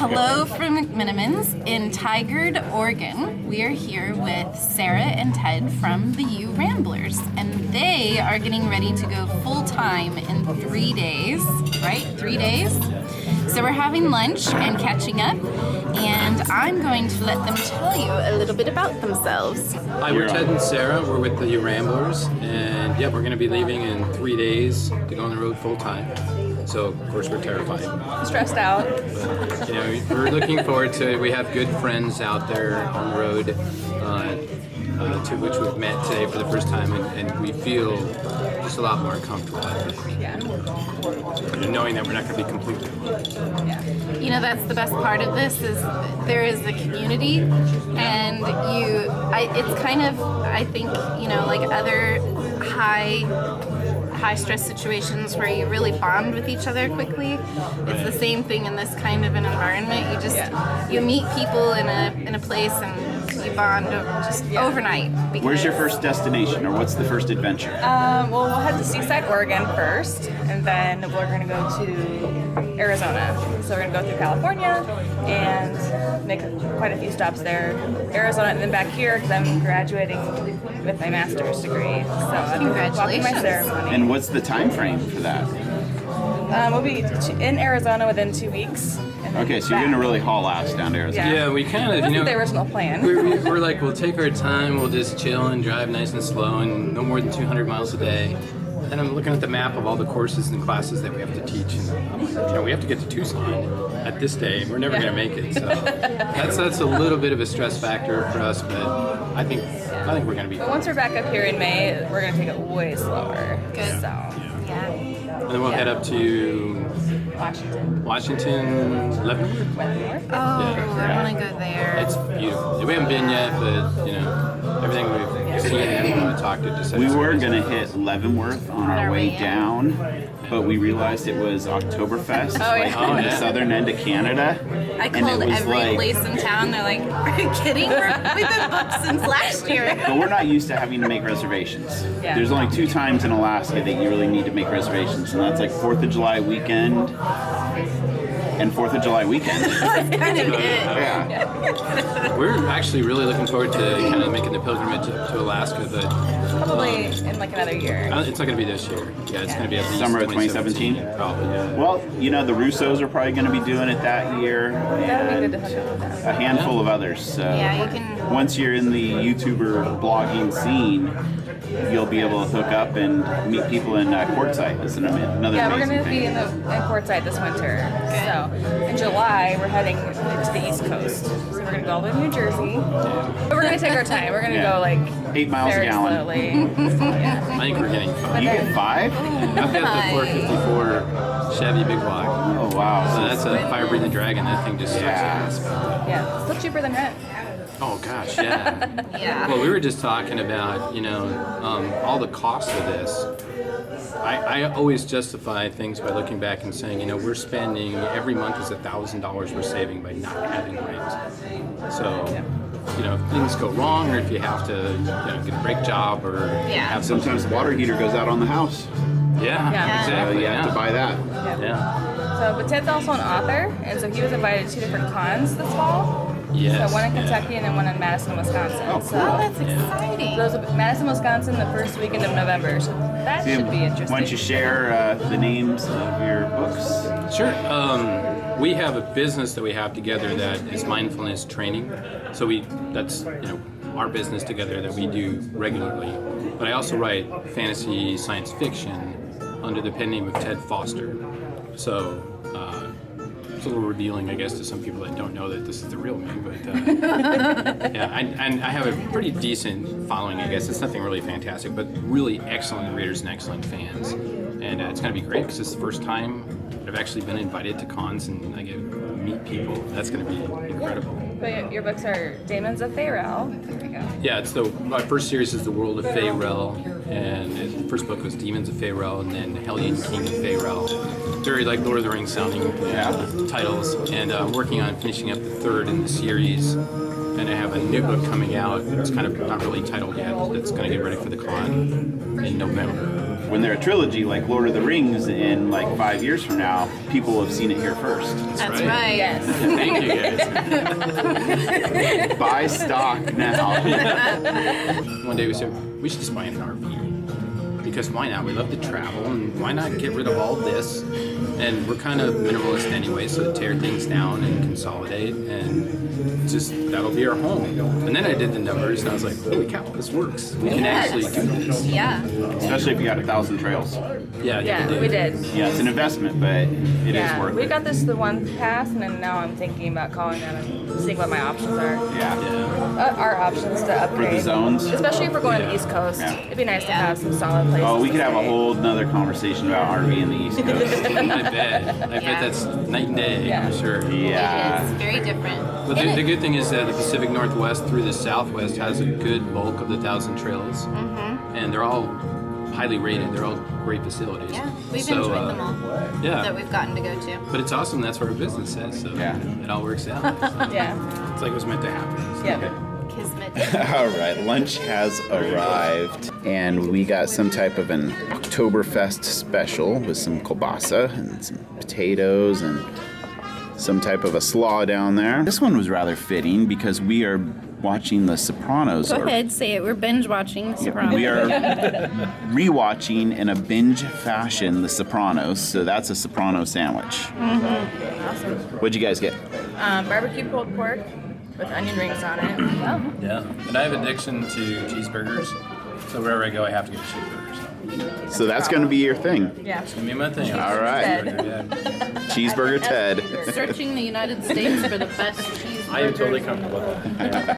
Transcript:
Hello from McMinimans in Tigard, Oregon. We are here with Sarah and Ted from the U Ramblers, and they are getting ready to go full-time in 3 days, right? 3 days? So we're having lunch and catching up, and I'm going to let them tell you a little bit about themselves. Hi, we're Ted and Sarah. We're with the U Ramblers, and yeah, we're going to be leaving in 3 days to go on the road full-time. So, of course, we're terrified. Stressed out. But, we're looking forward to it. We have good friends out there on the road, to which we've met today for the first time, and we feel just a lot more comfortable, I think. Yeah. Knowing that we're not going to be completely alone. Yeah. You know, that's the best part of this is there is a community, and it's kind of, I think, like other high stress situations where you really bond with each other quickly. It's the same thing in this kind of an environment. You just you meet people in a place and you bond overnight. Where's your first destination, or what's the first adventure? Well, we'll head to Seaside, Oregon first, and then we're going to go to Arizona. So we're going to go through California and make quite a few stops there. Arizona, and then back here because I'm graduating with my master's degree. So Congratulations. My ceremony. And what's the time frame for that? We'll be in Arizona within 2 weeks. Okay, so you're going to really haul ass down to Arizona. Yeah. Yeah, we kind of, Wasn't the original plan. we're like, we'll take our time, we'll just chill and drive nice and slow and no more than 200 miles a day. And I'm looking at the map of all the courses and classes that we have to teach, and I'm like, we have to get to Tucson at this day. We're never going to make it, so that's a little bit of a stress factor for us, but I think we're going to be But once we're back up here in May, we're going to take it way slower. Good. So, Yeah. And then we'll head up to Washington, Leavenworth. Leavenworth. Oh, I want to go there. It's beautiful. We haven't been yet, but everything we've seen and everyone we talked to just said We it's were amazing. going to hit Leavenworth on our way down, but we realized it was Oktoberfest, in the southern end of Canada. I and called it was every place in town. They're like, "Are you kidding? We've been booked since last year." But we're not used to having to make reservations. Yeah. There's only 2 times in Alaska that you really need to make reservations, and that's like 4th of July weekend and 4th of July weekend. Kind of it. Yeah. We're actually really looking forward to kind of making the pilgrimage up to Alaska, but Probably in like another year. it's not going to be this year. Yeah, it's going to be at least Summer of 2017? Probably, yeah. Well, the Russos are probably going to be doing it that year, That would be good and to hook up with them. a handful of others. So Yeah, you can. once you're in the YouTuber blogging scene, you'll be able to hook up and meet people in Quartzsite. That's another Yeah, we're amazing going to be thing. in Quartzsite this winter. So in July, we're heading to the East Coast. So we're going to go all the way to New Jersey. But we're going to take our time. We're going to Yeah. go like 8 miles a very gallon. slowly. Yeah. I think we're getting fun. You get 5? I've got the 454 Chevy Big Block. Oh wow! So that's a fire-breathing dragon. That thing just sucks Yeah. ass. Yeah, still cheaper than rent. Oh gosh, yeah. Yeah. Well, we were just talking about, all the costs of this. I always justify things by looking back and saying, we're spending, every month is $1,000 we're saving by not having rent. So, if things go wrong, or if you have to, get a brake job, or have some. Sometimes the water heater goes out on the house. Yeah, Yeah. exactly. You have to buy that. Yeah. So, but Ted's also an author, and so he was invited to 2 different cons this fall. Yes. So one in Kentucky and then one in Madison, Wisconsin. Oh, So Oh, that's exciting. those are Madison, Wisconsin, the first weekend of November. So that should be interesting. Why don't you share the names of your books? Sure. We have a business that we have together that is mindfulness training. So that's our business together that we do regularly. But I also write fantasy science fiction under the pen name of Ted Foster. So it's a little revealing, I guess, to some people that don't know that this is the real me. But yeah, and I have a pretty decent following, I guess. It's nothing really fantastic, but really excellent readers and excellent fans. And it's going to be great because it's the first time I've actually been invited to cons and I get to meet people. That's going to be incredible. But your books are Daemons of Faerel. There we go. Yeah, my first series is The World of Faerel, and the first book was Demons of Faerel, and then Hellion King of Faerel. Very like Lord of the Rings sounding titles, and I'm working on finishing up the 3rd in the series. And I have a new book coming out. It's kind of not really titled yet. It's going to get ready for the con in November. when they're a trilogy like Lord of the Rings in like 5 years from now, people will have seen it here first. That's right. Yes. Thank you guys. Buy stock now. One day we said we should just buy an RV. Because why not? We love to travel, and why not get rid of all this? And we're kind of minimalist anyway, so tear things down and consolidate, and just that'll be our home. And then I did the numbers, and I was like, holy cow, this works. We can actually do this. Yeah. Especially if you got 1,000 trails. Yeah, Yeah, you we did. did. Yeah, it's an investment, but it is worth we it. got this the one pass, and then now I'm thinking about calling them and seeing what my options are. Yeah. Yeah. Our options to upgrade. zones? Especially if we're going to Yeah. the East Coast. Yeah. It'd be nice to have some solid places. Oh, we to could have a stay. whole nother conversation about RV in the East Coast. I bet that's night and day, Yeah. I'm sure. Yeah. It is very different. But the good thing is that the Pacific Northwest through the Southwest has a good bulk of the 1,000 trails, and they're all highly rated. They're all great facilities. Yeah, we've So, enjoyed them all that Yeah, we've gotten to go to. but it's awesome. That's what our business says. So Yeah. it all works out. So Yeah. it's like it was meant to happen. So. Yeah. Kismet. All right, lunch has arrived, and we got some type of an Oktoberfest special with some kielbasa and some potatoes and some type of a slaw down there. This one was rather fitting because we are watching The Sopranos. Go ahead, say it. We're binge watching Sopranos. We are rewatching in a binge fashion The Sopranos, so that's a Soprano sandwich. Awesome. What'd you guys get? Barbecue pulled pork with onion rings on it. Yeah, and I have addiction to cheeseburgers, so wherever I go, I have to get a cheeseburger. So So that's going to be your thing. Yeah. it's gonna be my thing. All right. Yeah. Cheeseburger Ted. Searching the United States for the best cheeseburgers. I am totally comfortable with that.